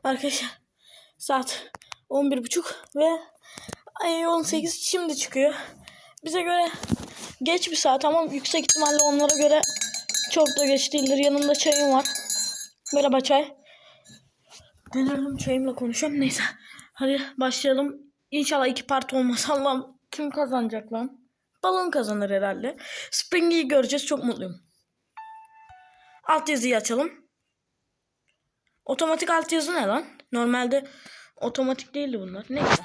Arkadaşlar saat 11.30 ve ay 18 şimdi çıkıyor. Bize göre geç bir saat ama yüksek ihtimalle onlara göre çok da geç değildir. Yanımda çayım var. Merhaba çay. Delirdim, çayımla konuşuyorum. Neyse. Hadi başlayalım. İnşallah 2 part olmaz. Allah'ım, kim kazanacak lan? Balon kazanır herhalde. Springy'yi göreceğiz. Çok mutluyum. Altyazıyı açalım. Otomatik altyazı ne lan? Normalde otomatik değildi bunlar. Neyse.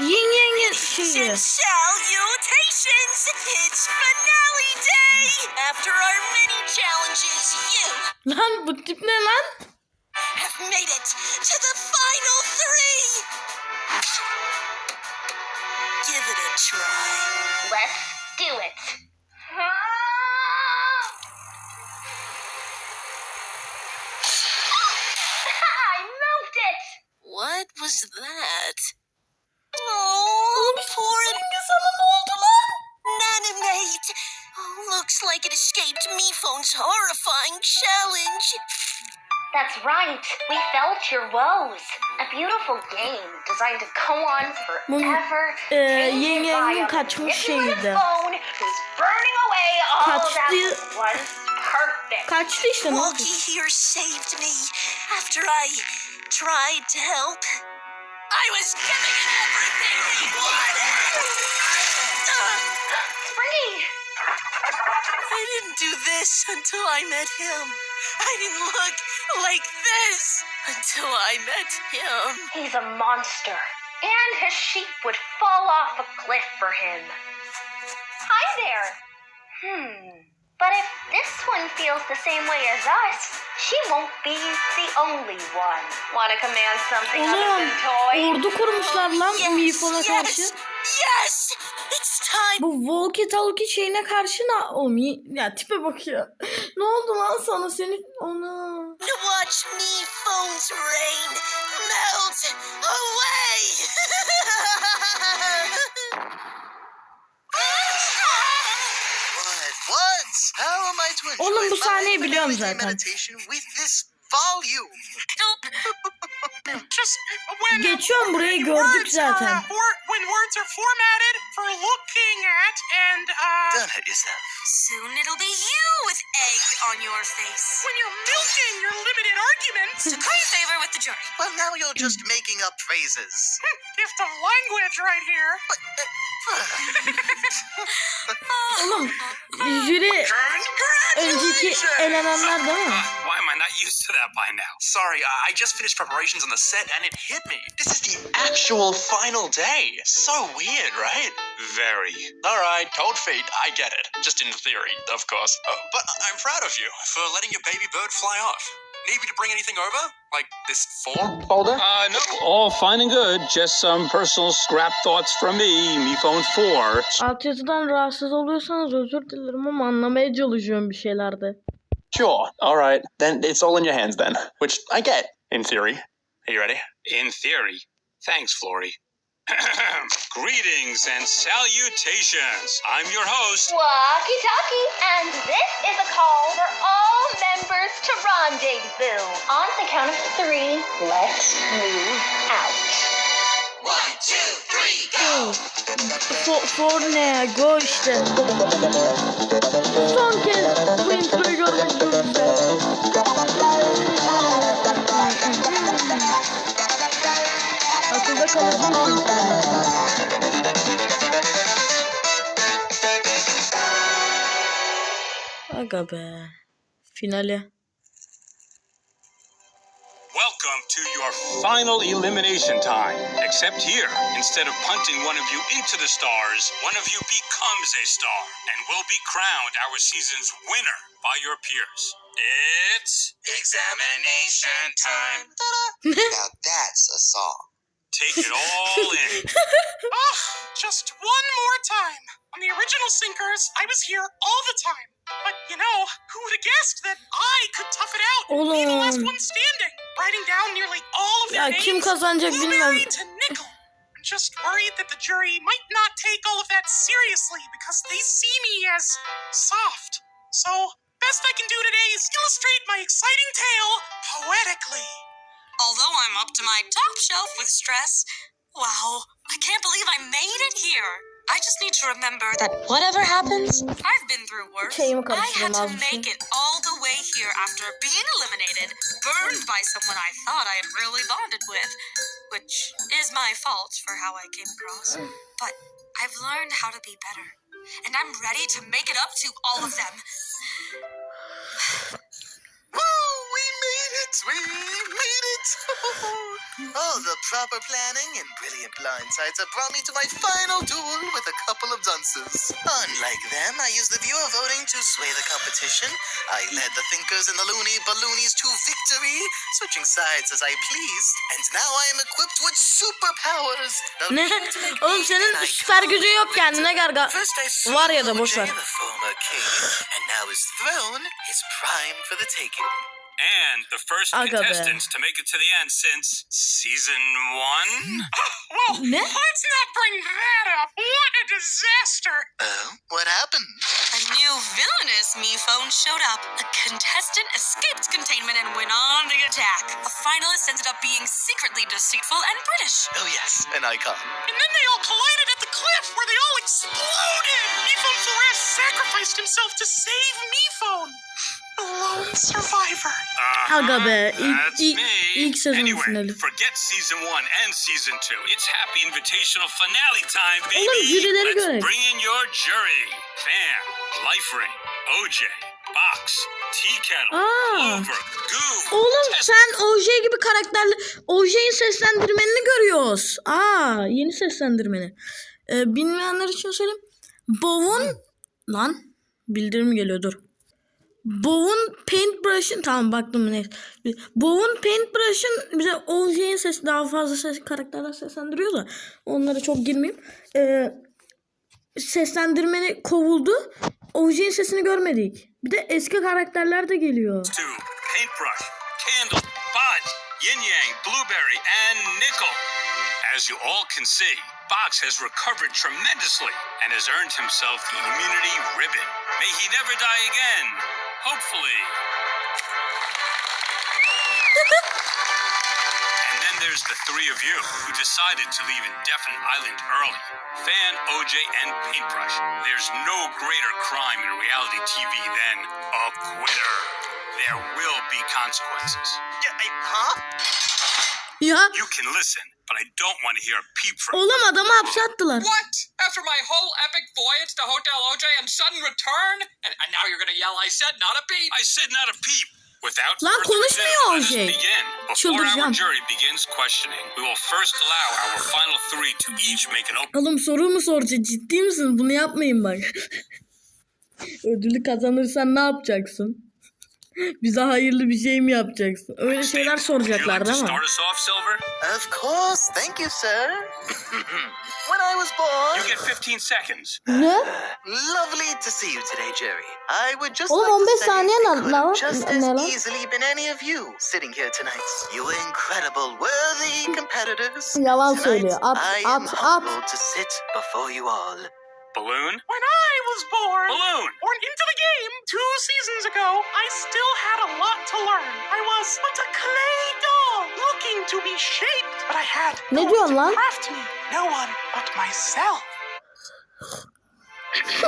Yin Yang'in şeyi. Salutations! It's finale day! After our many challenges, you Lan bu tip ne lan? have made it to the final 3! Give it a try. Let's do it. I moved it. What was that? Oh, poor Sana ne oldu lan? Nanimate! Looks like it escaped MePhone's horrifying challenge. That's right. We felt your woes. A beautiful game designed to go on forever. Yin Yang'in kaçmış şeydi. Phone who's burning away all that Kaçtı. was perfect. Kaçtı işte, ne oldu? Walkie here saved me after I tried to help. I was giving it everything he wanted! Springy! I didn't do this until I met him. I didn't look like this until I met him. He's a monster. And his sheep would fall off a cliff for him. Hi there. But if this one feels the same way as us, she won't be the only one. Want to command something other Oğlum, than toys? ordu kurmuşlar lan MePhone'a karşı. Yes! It's time! Bu walkie talkie şeyine karşı ne? Oğlum ya tipe bak ya. Ne oldu lan sana, senin onu? To watch me phone's rain melt away! What? How am I to enjoy Oğlum bu my sahneyi biliyorum finale zaten. meditation with this volume? Just when Geçiyorum, burayı when gördük words are, zaten. when words are formatted for looking at and Don't hurt yourself. Soon it'll be you with egg on your face. when you're milking your limited arguments, Decree favor with the jury. Well, now you're just making up phrases. gift of language right here. Oğlum jüri önceki elenenler değil mi? Why am I not used to that by now? Sorry, I just finished preparations on the set and it hit me. This is the actual final day. So weird, right? Very. Alright, cold feet, I get it. Just in theory, of course. But I'm proud of you for letting your baby bird fly off. Need me to bring anything over? Like this form folder? No, all fine and good. Just some personal scrap thoughts from me phone 4. Altyazıdan rahatsız oluyorsanız özür dilerim ama anlamaya çalışıyorum bir şeylerde. Sure, alright. Then it's all in your hands then. Which I get, in theory. Are you ready? In theory. Thanks, Flory. Greetings and salutations. I'm your host. Walkie talkie, and this is a call for all members to rendezvous. On the count of 3, let's move out. 1, 2, 3, go! For ne? Go işte. Son kez bu introyu görmek Akılda kalıcı. Aga be. Finale. Welcome to your final elimination time. Except here, instead of punting one of you into the stars, one of you becomes a star and will be crowned our season's winner by your peers. It's examination time. Now that's a song. Take it all in. Just one more time. On the original Sinkers, I was here all the time. But, you know, who would have guessed that I could tough it out and be the last one standing, writing down nearly all of their Ya kim names, kazanacak Blueberry bilmem. to Nickel. I'm just worried that the jury might not take all of that seriously because they see me as soft. So, Best I can do today is illustrate my exciting tale poetically. Although I'm up to my top shelf with stress, wow, I can't believe I made it here. I just need to remember that whatever happens, I've been through worse. Şeyimi I had to karıştırdım make it all the way here after being eliminated, burned by someone I thought I had really bonded with, which is my fault for how I came across. But I've learned how to be better, and I'm ready to make it up to all of them. Woo! We made it! We made it! All the proper planning and brilliant blindsides have brought me to my final duel with a couple of dunces. Unlike them, I used the viewer voting to sway the competition. I led the thinkers and the loony balloonies to victory, switching sides as I pleased. And now I am equipped with superpowers. Ne? Oğlum senin süper gücün yok kendine garga. First I slew Var ya da boş ver. the former king, and now his throne is prime for the taking. And the first Aga be. contestants to make it to the end since season 1. Well, Ne? let's not bring that up. What a disaster. Oh, what happened? A new villainous me phone showed up. A contestant escaped containment and went on the attack. A finalist ended up being secretly deceitful and British. Oh yes, an icon. And then they all collided at the cliff where they all exploded. Mephone Flores sacrificed himself to save Mephone. The lone survivor. Aga be. That's me. İlk sezon Anyway, finali. forget season 1 and season 2. It's happy invitational finale time, baby. Oğlum jürileri Let's görelim. bring in your jury. Fan, Life Ring, OJ, Box, Tea Kettle, Aa. Clover, Goo. Oğlum Test- sen OJ gibi karakterli OJ'in seslendirmenini görüyoruz. Yeni seslendirmeni. Bilmeyenler için söyleyeyim. Bow'un lan bildirim geliyor dur. Bow'un Paintbrush'ın tamam baktım neyse. Bow'un Paintbrush'ın bize OJ'in sesi daha fazla karakterler seslendiriyor da onlara çok girmeyeyim. Seslendirmeni kovuldu. OJ'in sesini görmedik. Bir de eski karakterler de geliyor. Two, Paintbrush, Candle, Bud, Yin Yang, Blueberry, and Nickel. As you all can see, Box has recovered tremendously and has earned himself the immunity ribbon. May he never die again. Hopefully. And then there's the three of you who decided to leave Indefinite Island early. Fan, OJ, and Paintbrush. There's no greater crime in reality TV than a quitter. There will be consequences. Huh? Ya You can listen, but I don't want to hear a peep from oğlum adamı hapse attılar. What? After my whole epic voyage to Hotel OJ and sudden return? And now you're gonna yell I said not a peep? I said not a peep. Without Lan further konuşmuyor ado, let us OJ. begin. Before Çıldıracağım. our jury begins questioning, we will first allow our final three to each make an open. Oğlum soru mu soracak? Ciddi misin? Bunu yapmayın bak. Ödülü kazanırsan ne yapacaksın? Bize hayırlı bir şey mi yapacaksın? Öyle şeyler soracaklar Would you değil like to mi? start us off, Silver? Of course, thank you, sir. When I was born, You get 15 seconds. Ne? lovely to see you today, Jerry. I would just Oğlum, like 15 to say saniye it ne could lan? have just Ne lan? as easily been any of you sitting here tonight. You were incredible, worthy competitors. Yalan Tonight, söylüyor. At, I am at, humbled at. to sit before you all. Balloon? When I was born into the game 2 seasons ago, I still had a lot to learn. I was but a clay doll looking to be shaped, but I had Ne no diyorsun one lan? to craft me. No one but myself. So,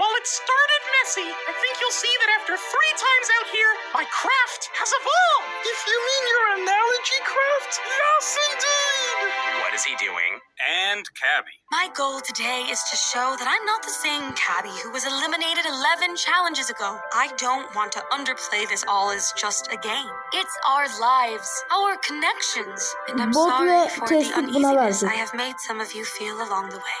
while it started messy, I think you'll see that after 3 times out here, my craft has evolved. If you mean your analogy craft, yes indeed. What is he doing? And Cabby. My goal today is to show that I'm not the same Cabby who was eliminated 11 challenges ago. I don't want to underplay this all as just a game. It's our lives, our connections, and I'm Bot sorry ve for the tespit buna uneasiness verecek. I have made some of you feel along the way.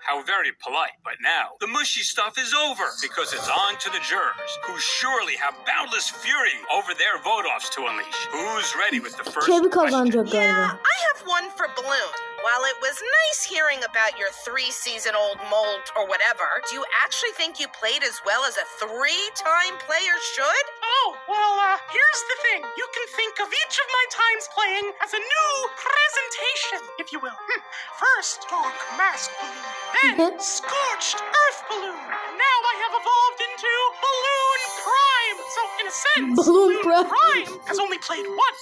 How very polite, but now the mushy stuff is over because it's on to the jurors, who surely have boundless fury over their vote-offs to unleash. Who's ready with the first Kebi question? kazanacak galiba. I have one for Balloon. While it was nice hearing about your 3-season-old mold or whatever, do you actually think you played as well as a 3-time player should? Oh, well, here's the thing. You can think of each of my times playing as a new presentation, if you will. First, Dark Mask Balloon. Then, Scorched Earth Balloon. And now I have evolved into sense. Balloon Prime. Prime has only played once.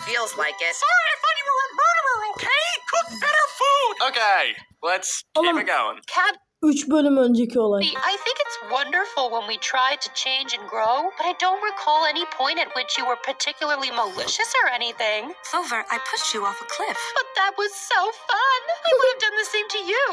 Feels like it. Sorry, I thought you were a murderer, okay? Cook better food. Okay, let's keep it going. Cab, 3 bölüm önceki olay. I think it's wonderful when we try to change and grow, but I don't recall any point at which you were particularly malicious or anything. Clover, I pushed you off a cliff. But that was so fun. I would have done the same to you.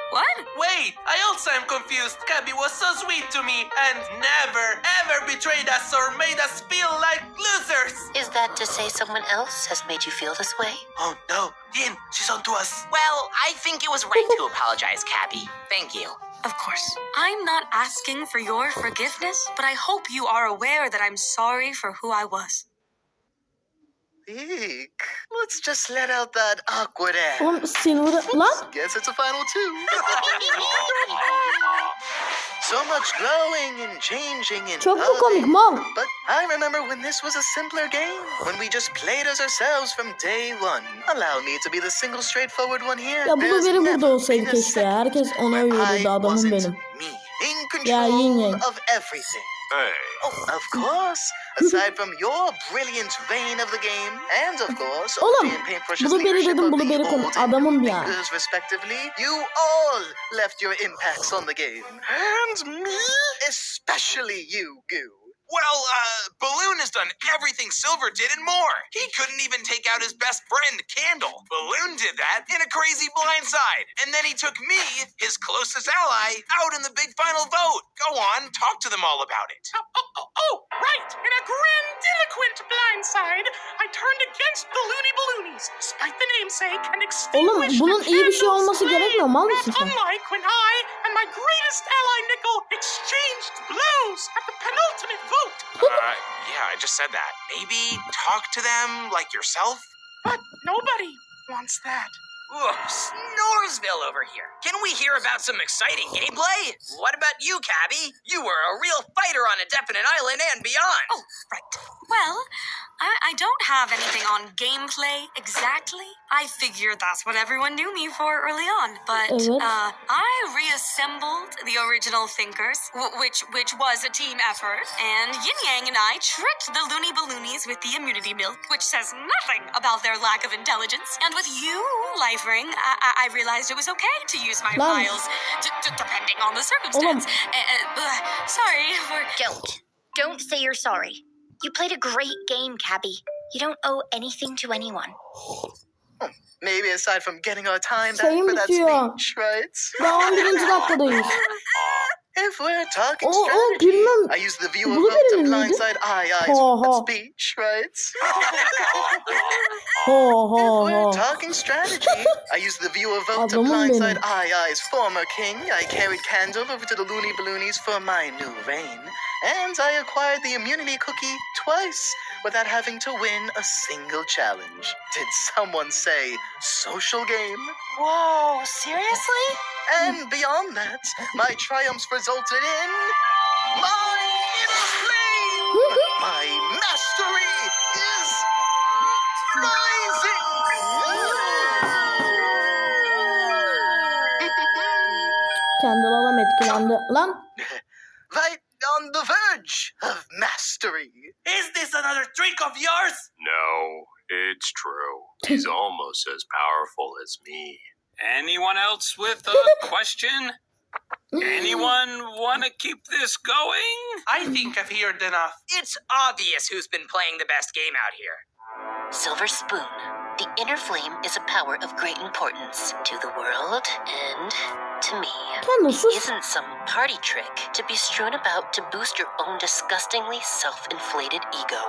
What? Wait, I also am confused. Cabby was so sweet to me and never, ever betrayed us or made us feel like losers. Is that to say someone else has made you feel this way? Oh no, Dean, she's on to us. Well, I think it was right to apologize, Cabby. Thank you. Of course. I'm not asking for your forgiveness, but I hope you are aware that I'm sorry for who I was. Eek. Let's just let out that awkward air. Oğlum Silver'ı... Lan! Guess it's a final 2. So much growing and changing and Çok mu komik mal? But I remember when this was a simpler game. When we just played as ourselves from day one. Allow me to be the single straightforward one here. Ya bu da There's biri burada never olsaydı been a keşke ya. Herkes ona second övüyordu I da adamım wasn't benim. me. In Ya yin control yang. of everything. Hey. Oh, of course. Aside from your brilliant reign of the game, and of course, Oğlum, OG and Paintbrush's Blueberry leadership dedim, of Blueberry the konu. old and Adamım new ya. fingers, respectively, you all left your impacts on the game. And me? Especially you, Goo. Well, Balloon has done everything Silver did and more. He couldn't even take out his best friend, Candle. Balloon did that in a crazy blindside. And then he took me, his closest ally, out in the big final vote. Go on, talk to them all about it. Oh, right. In a grandiloquent blindside, I turned against the Looney Balloonies, despite the namesake, and Oğlum extinguished bunun the iyi bir şey candle's olması flame. gerekmiyor. Mal mısın Not sen? unlike when I and my greatest ally, Nickel, exchanged blows at the penultimate vote. Yeah, I just said that. Maybe talk to them like yourself? But nobody wants that. Ugh, Snoresville over here. Can we hear about some exciting gameplay? What about you, Cabby? You were a real fighter on a definite island and beyond. Oh, right. Well, I don't have anything on gameplay exactly. I figure that's what everyone knew me for early on. But Evet. I reassembled the original Thinkers, which was a team effort. And Yin Yang and I tricked the Looney Balloonies with the immunity milk, which says nothing about their lack of intelligence. And with you, Life Ring, I realized it was okay to use my Lan. files, depending on the circumstance. Sorry for... Don't say you're sorry. You played a great game, Cabby. You don't owe anything to anyone. Maybe aside from getting our time back Sayın for that bitiyor. speech, right? Daha 11. dakikadayız. If we're talking Oh, strategy, bilmem. I use the view of Blueberry vote to miydi? blindside eyes Ho, for that ho. speech, right? Ho If ho we're ho. talking strategy, I use the view of vote to Adamım blindside benim. Eye's former king. I carried Candle over to the Looney Balloonies for my new reign. And I acquired the immunity cookie twice without having to win a single challenge. Did someone say social game? Whoa, seriously? And beyond that, my triumphs resulted in my inner flame! My mastery is rising! Kendi alam etkilendi. Lan. Right on the verge of mastery. Is this another trick of yours? No, it's true. He's almost as powerful as me. Anyone else with a question? Anyone want to keep this going? I think I've heard enough. It's obvious who's been playing the best game out here. Silver Spoon. The inner flame is a power of great importance to the world and to me. Kendi It sus. isn't some party trick to be strewn about to boost your own disgustingly self-inflated ego.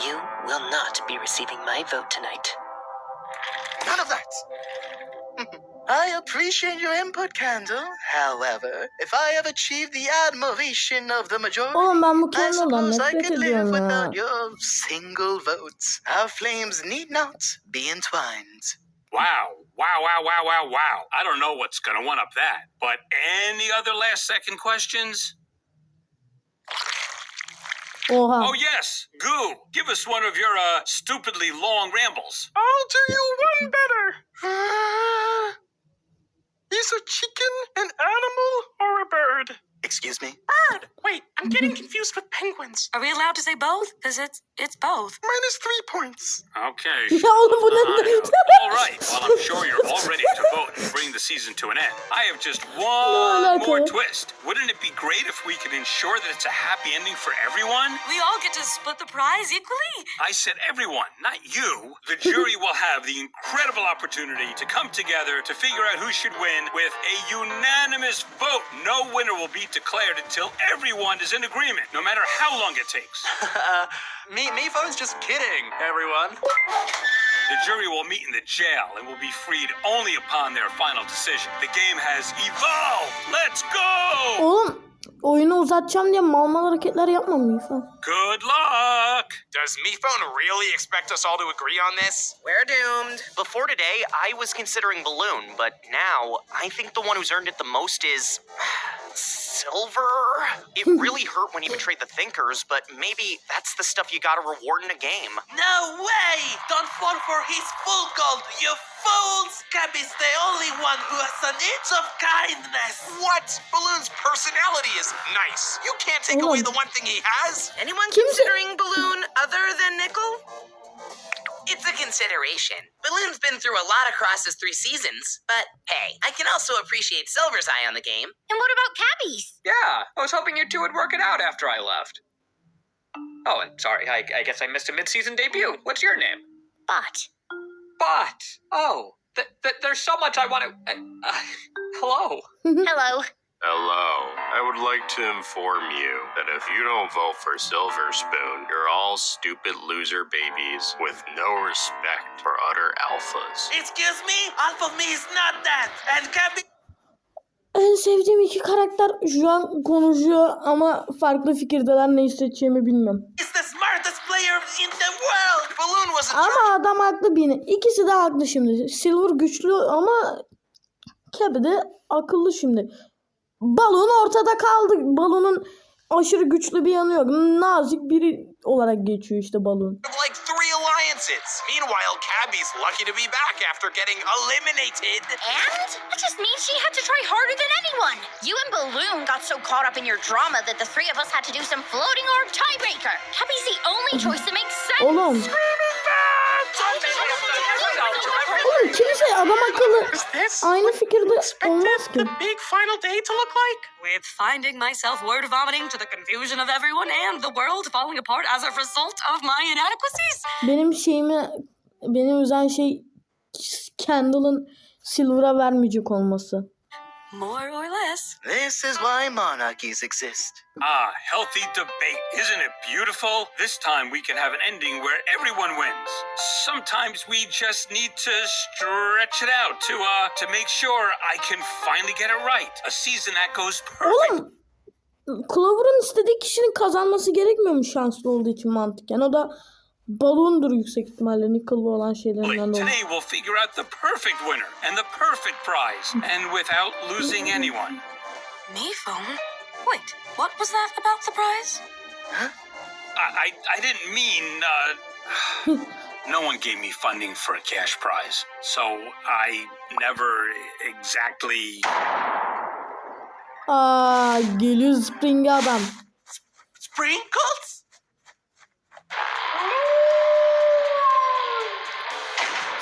You will not be receiving my vote tonight. None of that. I appreciate your input, Candle. However, if I have achieved the admiration of the majority, Oğlum ben bu I Kendall'dan suppose I nefret could live ediyorum ya. without your single votes. Our flames need not be entwined. Wow, wow, wow, wow, wow, wow. I don't know what's going to one up that. But any other last second questions? Oha. Oh, yes. Goo, give us one of your stupidly long rambles. I'll do you one better. Is a chicken an animal or a bird? Excuse me? Wait, I'm getting confused with penguins. Are we allowed to say both? Because it's both. Minus 3 points. Okay. Ya oğlum bu ne? All right. Well, I'm sure you're all ready to vote and bring the season to an end. I have just one alaka? more twist. Wouldn't it be great if we could ensure that it's a happy ending for everyone? We all get to split the prize equally. I said everyone, not you. The jury will have the incredible opportunity to come together to figure out who should win with a unanimous vote. No winner will be declared until everyone is in agreement, no matter how long it takes. Miphone's just kidding, everyone. The jury will meet in the jail and will be freed only upon their final decision. The game has evolved. Let's go! Oğlum oyunu uzatacağım diye mal hareketler yapmam falan. Good luck! Does Mifone really expect us all to agree on this? We're doomed. Before today, I was considering Balloon, but now I think the one who's earned it the most is Silver. It really hurt when he betrayed the Thinkers, but maybe that's the stuff you gotta reward in a game. No way! Don't fall for his full gold, you fools! Cabby's the only one who has an inch of kindness. What? Balloon's personality is nice. You can't take away the one thing he has. Anyone considering Balloon other than Nickel? It's a consideration. Balloon's been through a lot across his 3 seasons, but hey, I can also appreciate Silver's eye on the game. And what about Cabby's? Yeah, I was hoping you two would work it out after I left. Oh, and sorry, I guess I missed a mid-season debut. What's your name? But But, oh, there's so much I want to... hello. hello. Hello. I would like to inform you that if you don't vote for Silver Spoon, you're all stupid loser babies with no respect for utter alphas. Excuse me? Half of me is not that. And Cabby... En sevdiğim iki karakter şu an konuşuyor ama farklı fikirdeler, ne hissedeceğimi bilmiyorum. is the smartest player in the world. Balloon wasn't Ama adam haklı bir yine. İkisi de haklı şimdi. Silver güçlü ama Cabby de akıllı şimdi. Balon ortada kaldı. Balonun aşırı güçlü bir yanı yok. Nazik biri olarak geçiyor işte balon. like 3 alliances. Meanwhile, Cabby's lucky to be back after getting eliminated. And that just means she had to try harder than anyone. You and Balloon got so caught up in your drama that the 3 of us had to do some floating orb tiebreaker. Cabby's the only choice that makes sense. Oğlum. Oğlum kimse adam akıllı aynı fikirde olmaz ki. The big final day to look like? With finding myself word vomiting to the confusion of everyone and the world falling apart as a result of my inadequacies. Beni üzen şey Candle'ın Silver'a vermeyecek olması. More or less. This is why monarchies exist. Ah, healthy debate. Isn't it beautiful? This time we can have an ending where everyone wins. Sometimes we just need to stretch it out to make sure I can finally get it right. A season that goes perfect. Oğlum Clover'ın istediği kişinin kazanması gerekmiyor mu şanslı olduğu için mantıken? O da balondur yüksek ihtimalle, Nickel'lı olan şeylerinden dolayı. Today we'll figure out the perfect winner and the perfect prize, and without losing anyone. Me phone? Wait, what was that about the prize? Huh? I didn't mean, no one gave me funding for a cash prize, so I never exactly... Geliyor Spring'e adam. Sprinkles?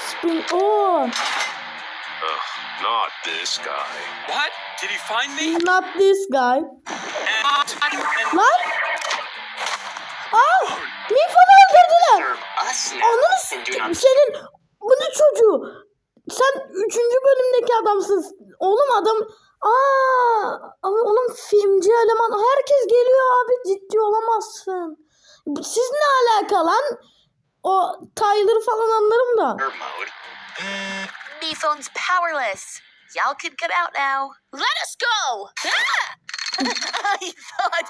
Spring, Ugh, not this guy. What? Did he find me? not this guy. Lan! Mifon'u öldürdüler. Ananı s**tim senin. Bu ne çocuğu? Sen 3. bölümdeki adamsın. Oğlum adam... Oğlum filmci eleman. Herkes geliyor abi. Ciddi olamazsın. Siz ne alaka lan? O Tyler falan anlarım da. Me phone's powerless. Y'all can get out now. Let us go. I thought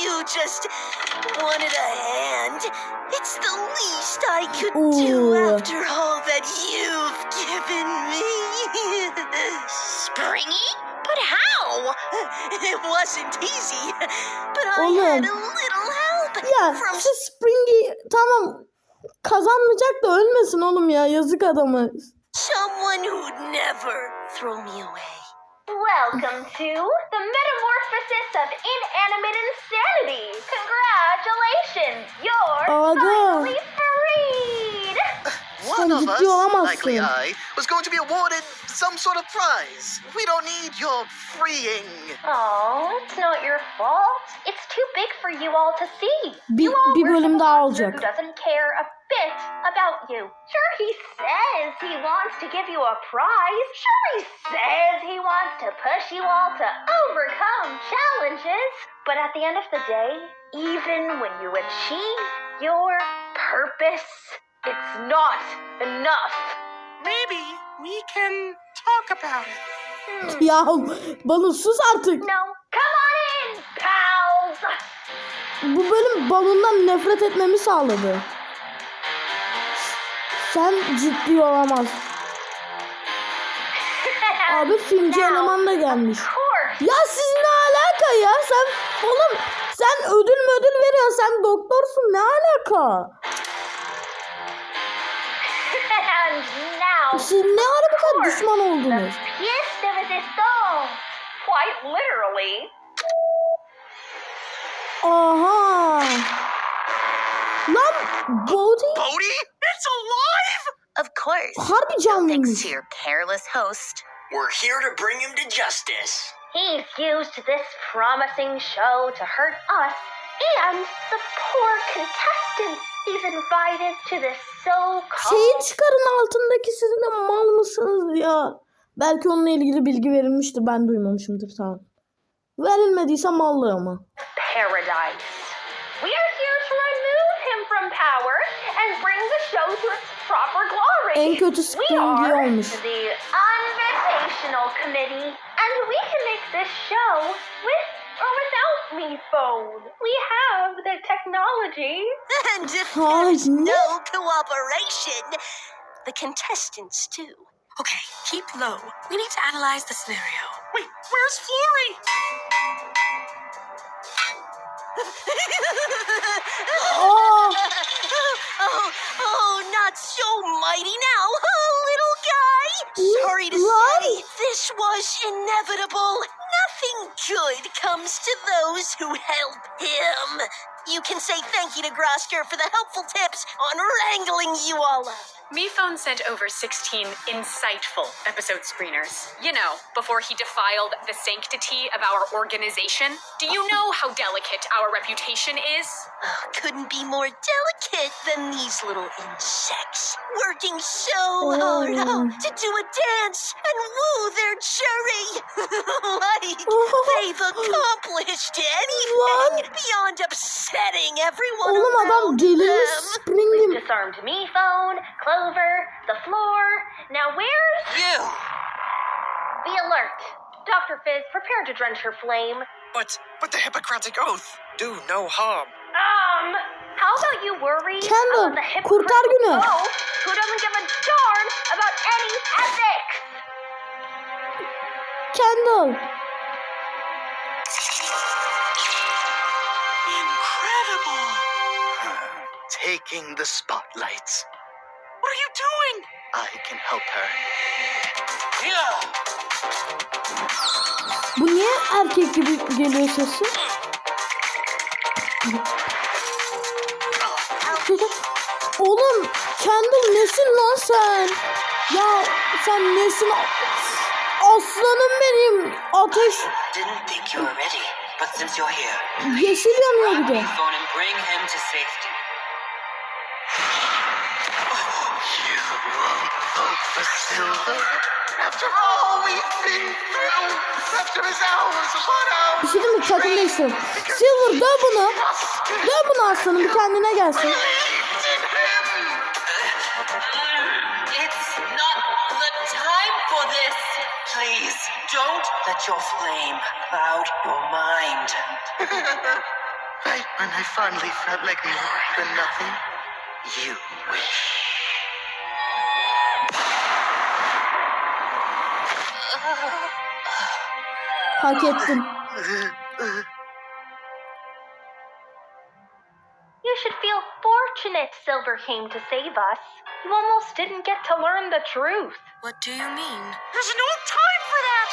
you just wanted a hand. It's the least I could do after all that you've given me. Springy? But how? It wasn't easy, but I had a little help Ya from şu Springy tamam kazanmayacak da ölmesin oğlum ya, yazık adamı. someone who'd never throw me away. Welcome to the Metamorphosis of Inanimate Insanity. Congratulations, you're finally freed. One of us, ciddi olamazsın. likely I, was going to be awarded some sort of prize. We don't need your freeing. Oh, it's not your fault. It's too big for you all to see. Bir Worship bölüm a daha monster olacak. who doesn't care a bit about you. Sure, he says he wants to give you a prize. Sure, he says he wants to push you all to overcome challenges. But at the end of the day, even when you achieve your purpose, it's not enough. Maybe we can talk about it. Ya Balon sus artık. No, come on in, pals. Bu bölüm balondan nefret etmemi sağladı. Sen ciddi olamaz. Abi filmci eleman da gelmiş. Ya siz ne alaka ya? Oğlum sen ödül veriyorsun. Sen doktorsun. Ne alaka? Siz ne ara bu kadar düşman oldunuz? Pièce de résistance. Quite literally. Aha. Lan Bodhi? Bodhi? It's alive? Of course. Harbi Thanks canlıymış. to your careless host. We're here to bring him to justice. He's used this promising show to hurt us and the poor contestants he's invited to this so-called... Şeyi çıkarın altındaki, siz de mal mısınız ya? Belki onunla ilgili bilgi verilmiştir, ben duymamışımdır, tamam. Verilmediyse mallı ama. Paradise. We are here to remove him from power and bring the show to its proper glory. En kötü We springi are olmuş. the Invitational Committee, and we can make this show with or without me phone. We have the technology. And if there's no cooperation, the contestants too. Okay, keep low. We need to analyze the scenario. Wait, where's Flory? Oh, not so mighty now, little guy. Sorry to say, this was inevitable. Nothing good comes to those who help him. You can say thank you to Grosker for the helpful tips on wrangling you all up. MePhone sent over 16 insightful episode screeners. You know, before he defiled the sanctity of our organization. Do you know how delicate our reputation is? Couldn't be more delicate than these little insects. Working so hard to do a dance and woo their jury. Like they've accomplished anything beyond upsetting everyone around them. We've disarmed me phone, Clover, the floor. Now where's... You! Be alert. Dr. Fizz, prepare to drench her flame. But the Hippocratic Oath. Do no harm. How about you worry Kendall, about the kurtar hypocritical günü. ghost who doesn't give a darn about any ethics? Kendall. Incredible! Taking the spotlight. What are you doing? I can help her. Bu niye erkek gibi geliyor sesi? Oğlum Kendall nesin lan sen? Ya sen nesin? Aslanım benim. Ateş. Didn't think you were ready, but since you're here, Yeşil yanıyor bir de. phone and bring him to safety. You won't vote for Silver? After all we've been through, after his hours upon hours. Bir şey değil mi? Takım değiştir. Silver döv bunu. Döv bunu aslanım, bir kendine gelsin. It's not the time for this. Please, don't let your flame cloud your mind. Right when I finally felt like more than nothing, you wish. Hak ettin. You should feel fortunate Silver came to save us. You almost didn't get to learn the truth. What do you mean? There's no time for that!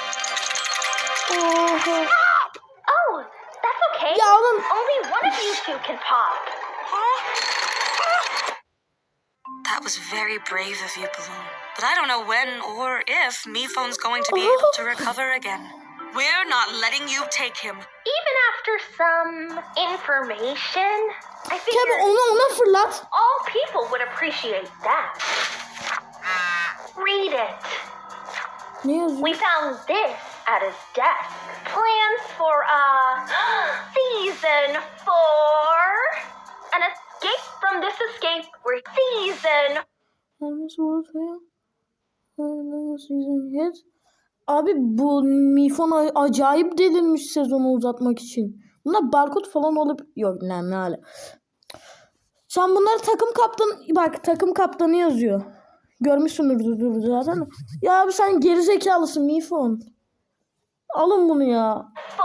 Oha. Oh, that's okay. Ya oğlum. Only one of you two can pop. That was very brave of you, Balloon. But I don't know when or if Miphone's going to be able to recover again. We're not letting you take him. Even after some information, I Kebi figure ona fırlat. all people would appreciate that. Read it. Ne yazıyor? We found this at his desk. Plans for, Season 4. An escape from this escape season. Abi bu Mifon acayip delirmiş sezonu uzatmak için. Bunlar barkod falan olup yok ne hala. Sen bunları takım kaptanı bak takım kaptanı yazıyor. Görmüşsündür zaten. Ya abi sen gerizekalısın Mifon. Alın bunu ya. 4.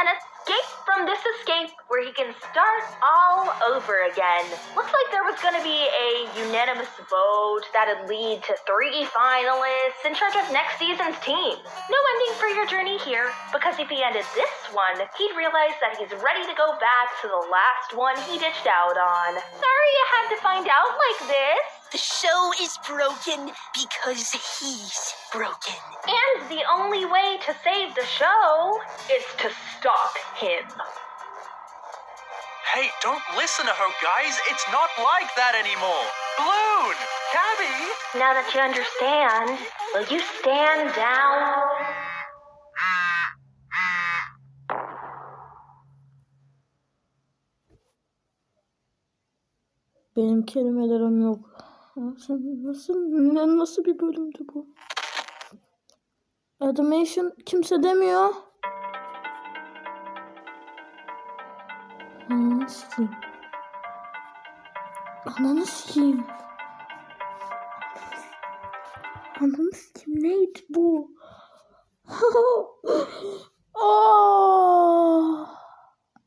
An escape from this escape where he can start all over again. Looks like there was going to be a unanimous vote that'd lead to 3 finalists in charge of next season's team. No ending for your journey here, because if he ended this one, he'd realize that he's ready to go back to the last one he ditched out on. Sorry you had to find out like this. The show is broken because he's broken. And the only way to save the show is to stop him. Hey, don't listen to her, guys. It's not like that anymore. Balloon! Cabby! Now that you understand, will you stand down? Benim kelimelerim yok. Nasıl bir bölümdü bu? Animation kimse demiyor. Ananı sikeyim. Ananı sikeyim. Ananı sikeyim neydi bu?